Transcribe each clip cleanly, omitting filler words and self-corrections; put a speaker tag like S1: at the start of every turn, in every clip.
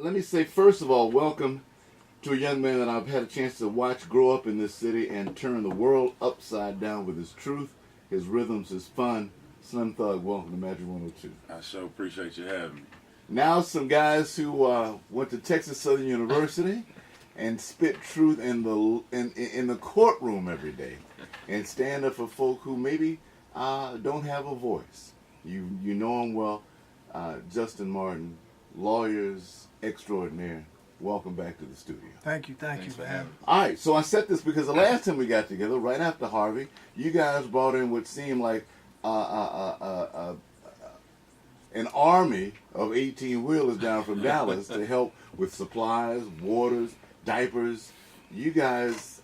S1: let me say, first of all, welcome to a young man that I've had a chance to watch grow up in this city and turn the world upside down with his truth, his rhythms, his fun. Slim Thug, welcome to Magic 102.
S2: I sure appreciate you having me.
S1: Now some guys who went to Texas Southern University and spit truth in the courtroom every day and stand up for folk who maybe don't have a voice. You know them well. Justin Martin, lawyers extraordinaire. Welcome back to the studio.
S3: Thank you for having me.
S1: All right, so I said this because the last time we got together, right after Harvey, you guys brought in what seemed like an army of 18-wheelers down from Dallas to help with supplies, waters, diapers. You guys,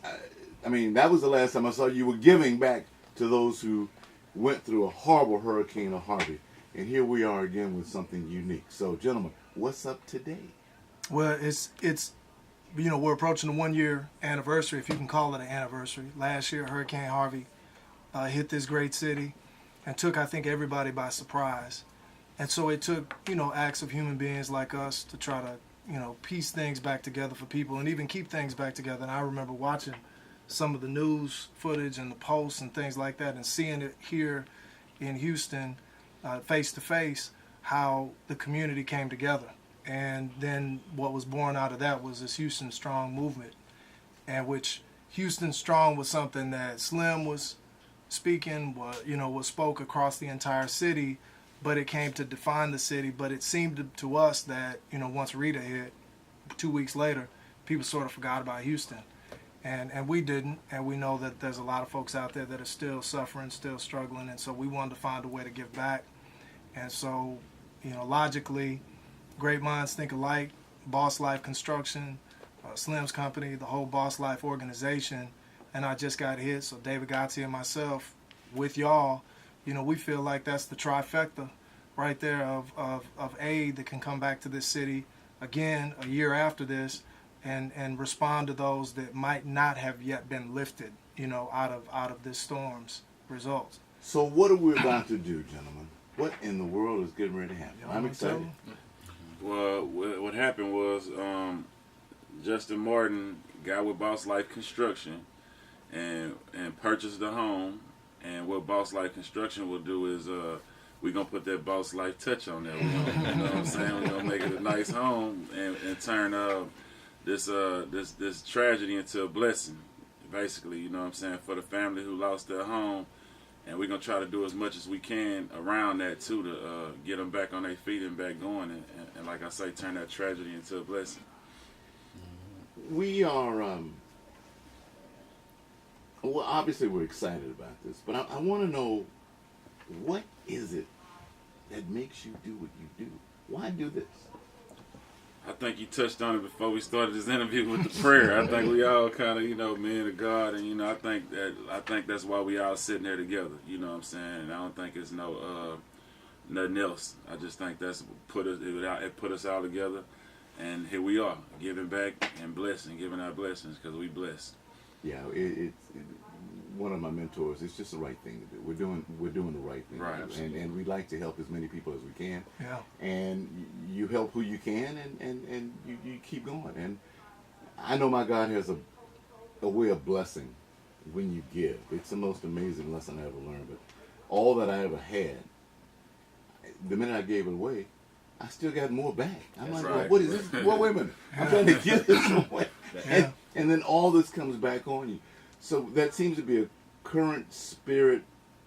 S1: I mean, that was the last time I saw you were giving back to those who went through a horrible Hurricane Harvey. And here we are again with something unique. So, gentlemen, what's up today?
S3: Well, it's we're approaching the 1 year anniversary, if you can call it an anniversary. Last year, Hurricane Harvey hit this great city and took, I think, everybody by surprise. And so it took, acts of human beings like us to try to, piece things back together for people and even keep things back together. And I remember watching some of the news footage and the posts and things like that and seeing it here in Houston face to face, how the community came together. And then what was born out of that was this Houston Strong movement, and which Houston Strong was something that Slim was speaking, was spoke across the entire city, but it came to define the city. But it seemed to us that, once Rita hit, 2 weeks later, people sort of forgot about Houston. And we didn't, and we know that there's a lot of folks out there that are still suffering, still struggling, and so we wanted to find a way to give back. And so, logically, great minds think alike, Boss Life Construction, Slim's company, the whole Boss Life organization, and I just got hit, so David Godsey and myself, with y'all, we feel like that's the trifecta right there of aid that can come back to this city again a year after this and respond to those that might not have yet been lifted, out of this storm's results.
S1: So what are we about to do, gentlemen? What in the world is getting ready to happen? I'm excited.
S2: Well, what happened was Justin Martin got with Boss Life Construction and purchased the home. And what Boss Life Construction will do is we're going to put that Boss Life touch on there. You know what I'm saying? We're going to make it a nice home and turn this tragedy into a blessing, basically, you know what I'm saying, for the family who lost their home. And we're going to try to do as much as we can around that, too, to get them back on their feet and back going. And like I say, turn that tragedy into a blessing.
S1: We are, well, obviously we're excited about this, but I want to know, what is it that makes you do what you do? Why do this?
S2: I think you touched on it before we started this interview with the prayer. I think we all kind of, men of God, and I think that's why we all sitting there together. You know what I'm saying? And I don't think it's nothing else. I just think it put us all together, and here we are, giving back and blessing, giving our blessings because we blessed.
S1: Yeah, it's one of my mentors. It's just the right thing to do. We're doing the right thing,
S2: right?
S1: And we like to help as many people as we can.
S3: Yeah.
S1: And you help who you can, and you keep going. And I know my God has a way of blessing when you give. It's the most amazing lesson I ever learned. But all that I ever had, the minute I gave it away, I still got more back. I'm
S2: That's
S1: like,
S2: right.
S1: well, what is this? Well, wait a minute. I'm trying to give this away. And then all this comes back on you. So that seems to be a current spirit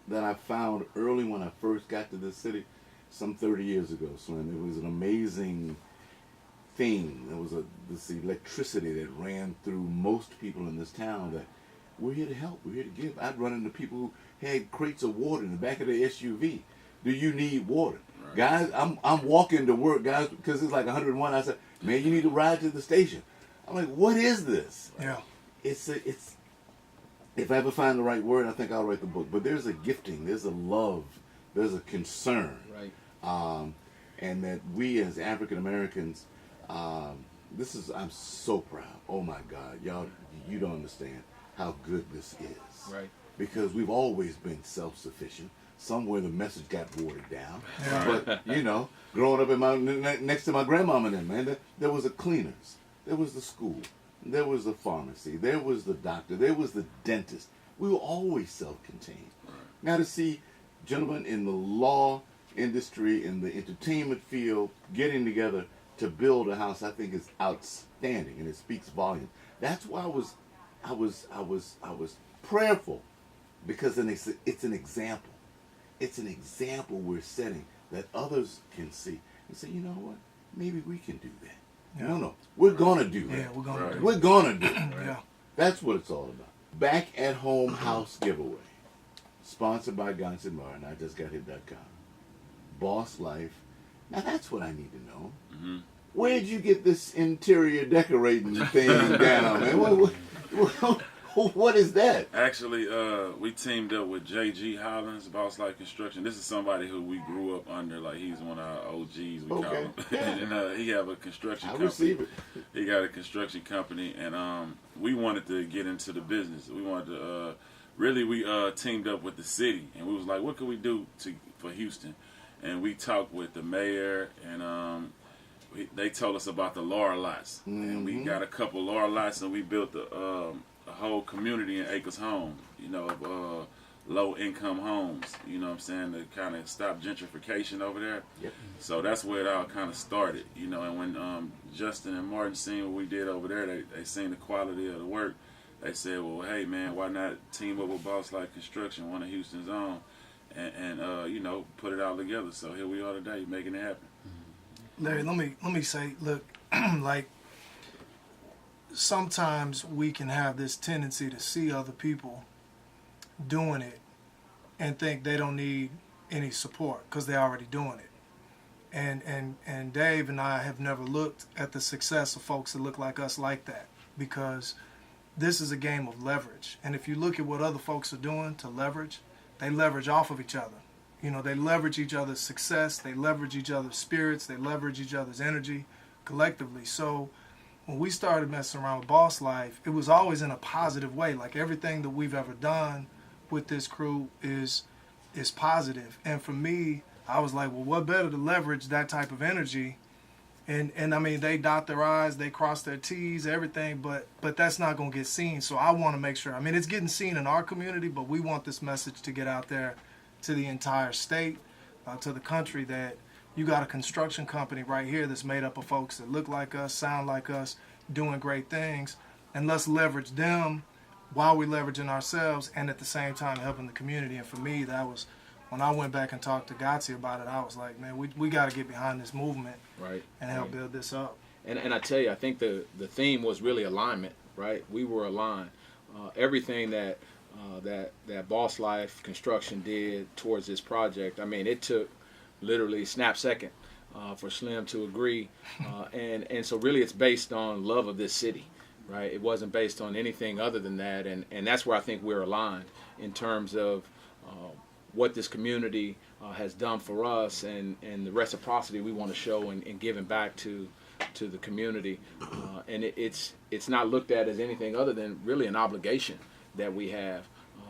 S1: that I found early when I first got to this city, some 30 years ago, Slim. It was an amazing thing. There was this electricity that ran through most people in this town that we're here to help, we're here to give. I'd run into people who had crates of water in the back of their SUV. Do you need water? Right. Guys, I'm walking to work, guys, because it's like 101. I said, man, you need to ride to the station. I'm like, what is this?
S3: Yeah.
S1: It's if I ever find the right word, I think I'll write the book. But there's a gifting, there's a love, there's a concern.
S4: Right.
S1: And that we as African Americans, I'm so proud. Oh my God, y'all, you don't understand how good this is.
S4: Right.
S1: Because we've always been self-sufficient. somewhere the message got watered down.
S3: Yeah.
S1: But, you know, growing up in my next to my grandmama and them, man, there was the cleaners, there was the school, there was the pharmacy, there was the doctor, there was the dentist. We were always self-contained. Now to see gentlemen in the law industry, in the entertainment field, getting together to build a house, I think is outstanding, and it speaks volumes. That's why I was prayerful, because it's an example. It's an example we're setting that others can see and say, you know what? Maybe we can do that.
S3: Yeah.
S1: No, we're gonna do that.
S3: Yeah, we're gonna do it.
S1: We're gonna do it. Right?
S3: Yeah.
S1: That's what it's all about. Back at Home House Giveaway, sponsored by Godsey and I just got hit.com. Boss Life. Now that's what I need to know.
S2: Mm-hmm.
S1: Where'd you get this interior decorating thing down, man? What is that?
S2: Actually, we teamed up with J.G. Hollins, Boss Life Construction. This is somebody who we grew up under. Like, he's one of our OGs, we call him.
S1: Yeah.
S2: And he have a construction
S1: I
S2: company.
S1: receive it.
S2: He got a construction company, and we wanted to get into the business. We wanted to, we teamed up with the city, and we was like, what can we do for Houston? And we talked with the mayor, and they told us about the Laura lots. And we got a couple Laura lots, and we built a whole community in Acres Home, you know, of low-income homes, you know what I'm saying, to kind of stop gentrification over there.
S1: Yep.
S2: So that's where it all kind of started, you know, and when Justin and Martin seen what we did over there, they seen the quality of the work. They said, well, hey, man, why not team up with Boss Life Construction, one of Houston's own, and you know, put it all together. So here we are today, making it happen.
S3: Larry, let me say, look, like, sometimes we can have this tendency to see other people doing it and think they don't need any support because they're already doing it. And Dave and I have never looked at the success of folks that look like us like that, because this is a game of leverage. And if you look at what other folks are doing to leverage, they leverage off of each other. You know, they leverage each other's success, they leverage each other's spirits, they leverage each other's energy collectively. So when we started messing around with Boss Life, it was always in a positive way. Like, everything that we've ever done with this crew is positive. And for me, I was like, well, what better to leverage that type of energy? And I mean, they dot their I's, they cross their T's, everything, but that's not going to get seen. So I want to make sure, I mean, it's getting seen in our community, but we want this message to get out there to the entire state, to the country, that you got a construction company right here that's made up of folks that look like us, sound like us, doing great things, and let's leverage them while we're leveraging ourselves, and at the same time helping the community. And for me, that was, when I went back and talked to Godsey about it, I was like, man, we got to get behind this movement,
S4: right,
S3: and help build this up.
S4: And I tell you, I think the theme was really alignment, right? We were aligned. Everything that Boss Life Construction did towards this project, I mean, it took literally snap second for Slim to agree, and so really it's based on love of this city, right? It wasn't based on anything other than that, and that's where I think we're aligned in terms of what this community has done for us, and the reciprocity we want to show in giving back to the community, and it's not looked at as anything other than really an obligation that we have,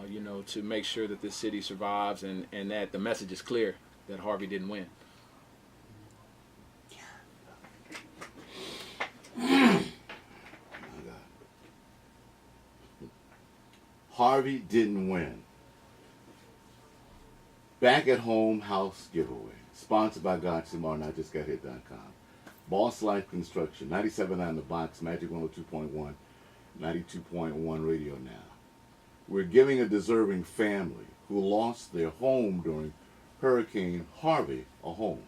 S4: you know, to make sure that this city survives, and that the message is clear that Harvey didn't win.
S1: Harvey didn't win. Back at Home House Giveaway, sponsored by Godsey and I just got hit.com. Boss Life Construction, 97.9 The Box, Magic 102.1, 92.1 Radio Now. We're giving a deserving family who lost their home during Hurricane Harvey a home.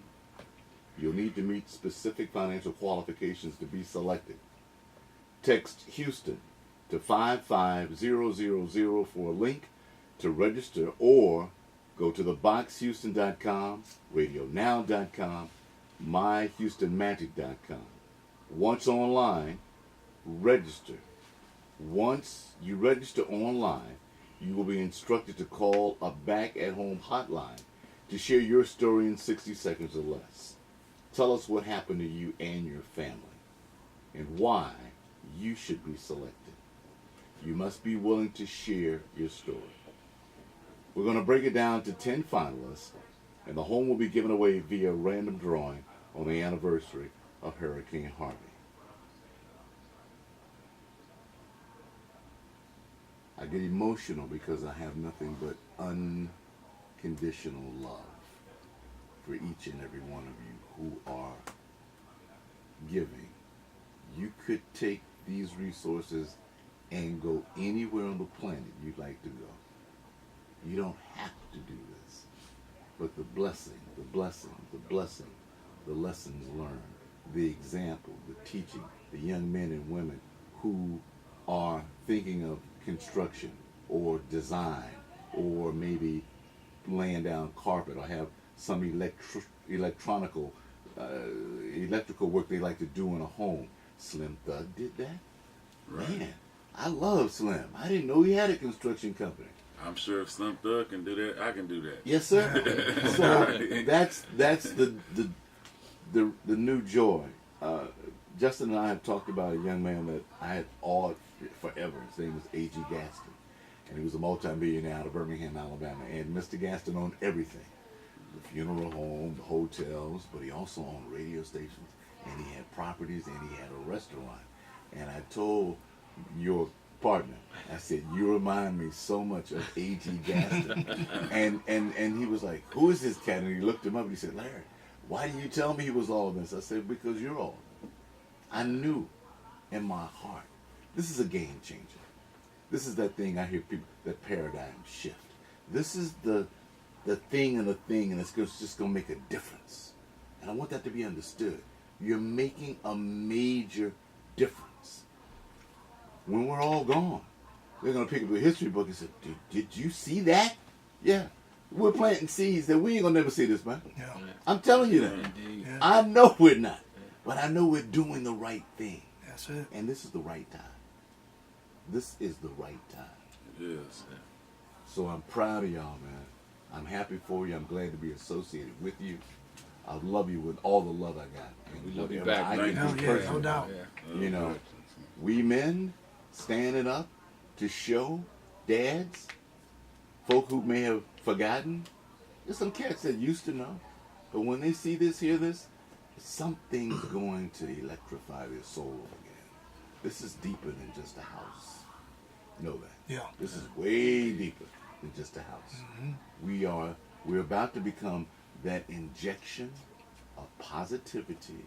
S1: You'll need to meet specific financial qualifications to be selected. Text Houston to 55000 for a link to register, or go to theboxhouston.com, radionow.com, myhoustonmagic.com. Once online, register. Once you register online, you will be instructed to call a Back at Home hotline to share your story in 60 seconds or less. Tell us what happened to you and your family, and why you should be selected. You must be willing to share your story. We're going to break it down to 10 finalists, and the home will be given away via random drawing on the anniversary of Hurricane Harvey. I get emotional because I have nothing but unconditional love for each and every one of you who are giving. You could take these resources and go anywhere on the planet you'd like to go. You don't have to do this. But the blessing, the lessons learned, the example, the teaching, the young men and women who are thinking of construction or design or maybe laying down carpet or have some electrical work they like to do in a home. Slim Thug did that.
S2: Right.
S1: Man, I love Slim. I didn't know he had a construction company.
S2: I'm sure if Slim Thug can do that, I can do that.
S1: Yes, sir. So that's the new joy. Justin and I have talked about a young man that I had awed forever. His name was A.G. Gaston, and he was a multimillionaire out of Birmingham, Alabama. And Mr. Gaston owned everything: the funeral home, the hotels, but he also owned radio stations, and he had properties, and he had a restaurant. And I told your partner, I said, you remind me so much of A.G. Gaston. and he was like, who is this cat? And he looked him up and he said, Larry, why didn't you tell me he was all this? I said, because you're all. I knew in my heart, this is a game changer. This is that thing I hear people, that paradigm shift. This is the thing, and it's just going to make a difference. And I want that to be understood. You're making a major difference. When we're all gone, they're going to pick up a history book and say, did you see that? Yeah. We're planting seeds that we ain't going to never see this, man.
S3: Yeah.
S1: I'm telling you that.
S4: Indeed.
S3: Yeah.
S1: I know we're not. But I know we're doing the right thing.
S3: That's it.
S1: And this is the right time. This is the right time.
S2: It is.
S1: So I'm proud of y'all, man. I'm happy for you. I'm glad to be associated with you. I love you with all the love I got. And
S4: We love you
S1: whatever
S4: back,
S1: I
S4: man.
S1: can
S3: Hell
S1: do
S3: yeah,
S1: personally.
S3: no doubt.
S4: Yeah.
S1: You know, we men standing up to show dads, folk who may have forgotten. There's some cats that used to know. But when they see this, hear this, something's going to electrify their soul again. This is deeper than just a house. Know that.
S3: Yeah.
S1: This is way deeper than just a house.
S3: Mm-hmm.
S1: We're about to become that injection of positivity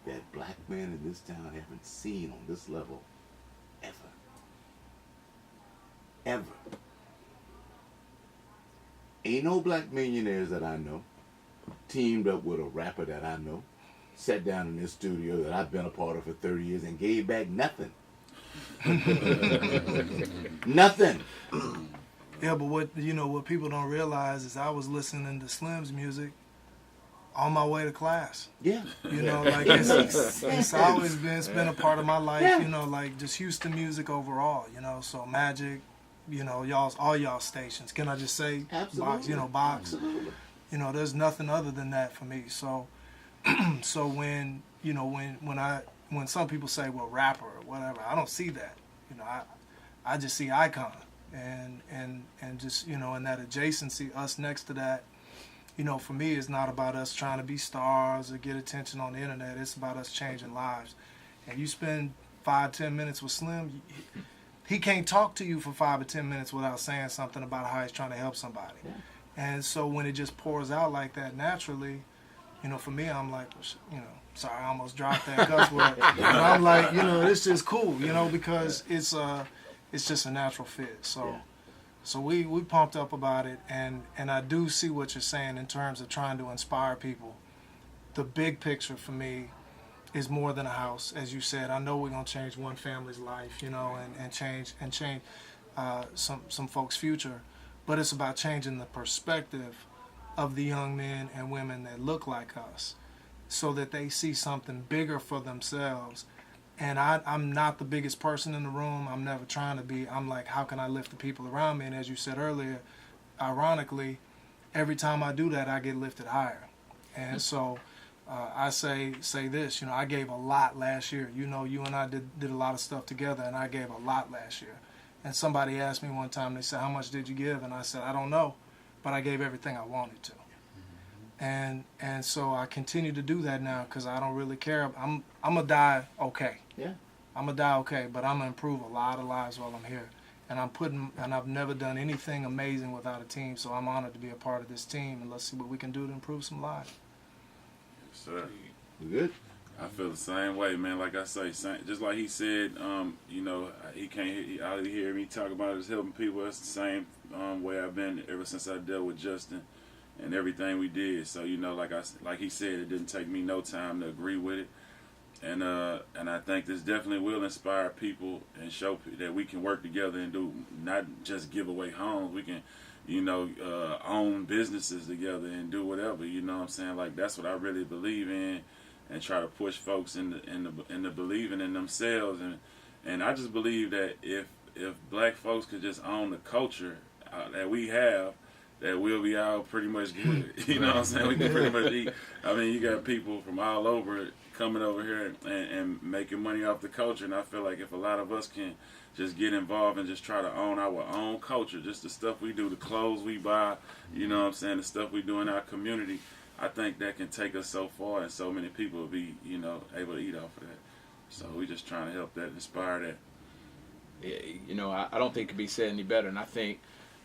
S1: that black men in this town haven't seen on this level ever. Ever. Ain't no black millionaires that I know teamed up with a rapper that I know, sat down in this studio that I've been a part of for 30 years and gave back nothing. Nothing.
S3: Yeah, but what people don't realize is I was listening to Slim's music on my way to class.
S1: Yeah.
S3: You know, like it's always been a part of my life.
S1: Yeah.
S3: You know, like just Houston music overall. You know, so Majic, you know, all y'all stations. Can I just say,
S1: Absolutely.
S3: Box? You know, Box.
S1: Absolutely.
S3: You know, there's nothing other than that for me. So, so when some people say, well, rapper or whatever, I don't see that. You know, I just see icon and just, you know, and that adjacency, us next to that. You know, for me, it's not about us trying to be stars or get attention on the internet. It's about us changing lives. And you spend 5-10 minutes with Slim, he can't talk to you for 5 or 10 minutes without saying something about how he's trying to help somebody.
S1: Yeah.
S3: And so when it just pours out like that naturally, you know, for me, I'm like, you know, sorry, I almost dropped that cuss word. But I'm like, you know, it's just cool, you know, because it's just a natural fit. So.
S1: Yeah.
S3: So we pumped up about it, and I do see what you're saying in terms of trying to inspire people. The big picture for me is more than a house, as you said. I know we're gonna change one family's life, you know, and change some folks' future, but it's about changing the perspective of the young men and women that look like us, so that they see something bigger for themselves. And I'm not the biggest person in the room. I'm never trying to be. I'm like, how can I lift the people around me? And as you said earlier, ironically, every time I do that, I get lifted higher. And so I say this, you know, I gave a lot last year. You know, you and I did a lot of stuff together, and I gave a lot last year. And somebody asked me one time, they said, how much did you give? And I said, I don't know. but I gave everything I wanted to. And so I continue to do that now because I don't really care. I'm gonna die okay.
S1: Yeah.
S3: I'm gonna die okay, but I'm gonna improve a lot of lives while I'm here. And I've never done anything amazing without a team, so I'm honored to be a part of this team, and let's see what we can do to improve some lives.
S2: Yes, sir.
S1: We good?
S2: I feel the same way, man. Like I say, just like he said, you know, he can't out hear me talk about us helping people. That's the same way I've been ever since I dealt with Justin and everything we did. So, you know, like he said, it didn't take me no time to agree with it. And I think this definitely will inspire people and show that we can work together and do not just give away homes. We can, you know, own businesses together and do whatever. You know what I'm saying? Like, that's what I really believe in, and try to push folks into believing in themselves. And I just believe that if black folks could just own the culture that we have, that we'll be all pretty much good. You know what I'm saying? We can pretty much eat. I mean, you got people from all over coming over here and making money off the culture, and I feel like if a lot of us can just get involved and just try to own our own culture, just the stuff we do, the clothes we buy, you know what I'm saying, the stuff we do in our community, I think that can take us so far, and so many people will be, you know, able to eat off of that. So we just trying to help that, inspire that.
S4: Yeah, you know, I don't think it could be said any better, and I think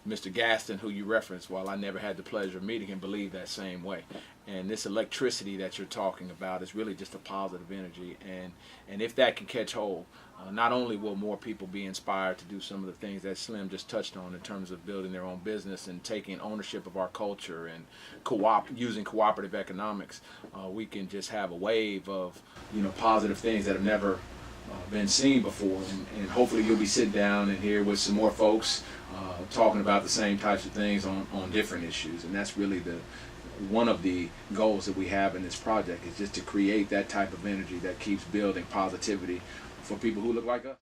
S4: Mr. Gaston, who you referenced, while I never had the pleasure of meeting him, believed that same way. And this electricity that you're talking about is really just a positive energy, and if that can catch hold, not only will more people be inspired to do some of the things that Slim just touched on in terms of building their own business and taking ownership of our culture and using cooperative economics, we can just have a wave of, you know, positive things that have never been seen before, and hopefully you'll be sitting down and here with some more folks talking about the same types of things on different issues. And that's really one of the goals that we have in this project, is just to create that type of energy that keeps building positivity for people who look like us.